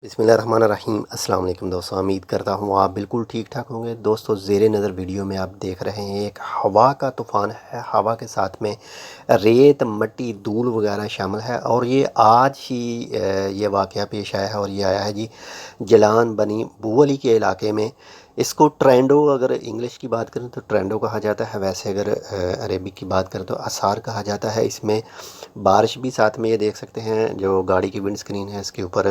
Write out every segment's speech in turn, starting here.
बिस्मिल्लाहिर्रहमानिर्रहीम। अस्सलाम वालेकुम दोस्तों, उम्मीद करता हूँ आप बिल्कुल ठीक ठाक होंगे। दोस्तों ज़ेरे नज़र वीडियो में आप देख रहे हैं एक हवा का तूफ़ान है। हवा के साथ में रेत, मिट्टी, धूल वगैरह शामिल है और ये आज ही ये वाक़या पेश आया है और ये आया है जी जलान बनी बुवली के इलाके में। इसको ट्रेंडो, अगर इंग्लिश की बात करें तो ट्रेंडो कहा जाता है, वैसे अगर अरेबिक की बात करें तो आसार कहा जाता है। इसमें बारिश भी साथ में ये देख सकते हैं, जो गाड़ी की विंड स्क्रीन है इसके ऊपर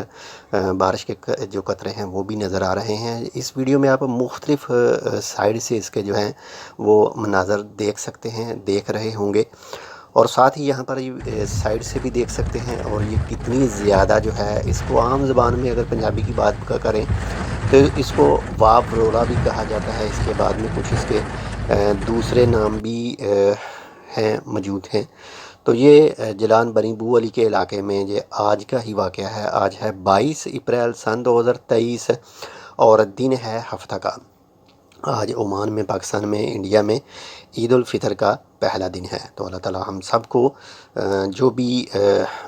बारिश के जो कतरे हैं वो भी नज़र आ रहे हैं। इस वीडियो में आप मुख्तलिफ साइड से इसके जो हैं वो मनाज़र देख सकते हैं, देख रहे होंगे और साथ ही यहाँ पर साइड से भी देख सकते हैं। और ये कितनी ज़्यादा जो है, इसको आम ज़बान में अगर पंजाबी की बात करें तो इसको वाब रोला भी कहा जाता है। इसके बाद में कुछ इसके दूसरे नाम भी हैं, मौजूद हैं। तो ये जलान बनी बुवली के इलाके में ये आज का ही वाक़या है। आज है 22 अप्रैल सन 2023 और दिन है हफ्ता का। आज ओमान में, पाकिस्तान में, इंडिया में ईद उल फ़ितर का पहला दिन है। तो अल्लाह ताला हम सब को जो भी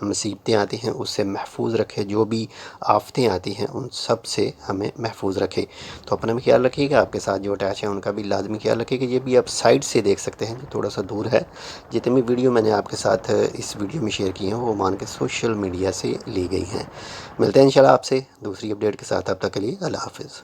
मुसीबतें आती हैं उससे महफूज रखे, जो भी आफतें आती हैं उन सब से हमें महफूज रखे। तो अपना भी ख्याल रखिएगा, आपके साथ जो अटैच है उनका भी लाजमी ख्याल रखिएगा। ये भी आप साइड से देख सकते हैं, जो थोड़ा सा दूर है। जितनी भी वीडियो मैंने आपके साथ इस वीडियो में शेयर की हैं वो ओमान के सोशल मीडिया से ली गई हैं। मिलते हैं इंशाल्लाह आपसे दूसरी अपडेट के साथ। अब तक के लिए अल्लाह हाफ़िज़।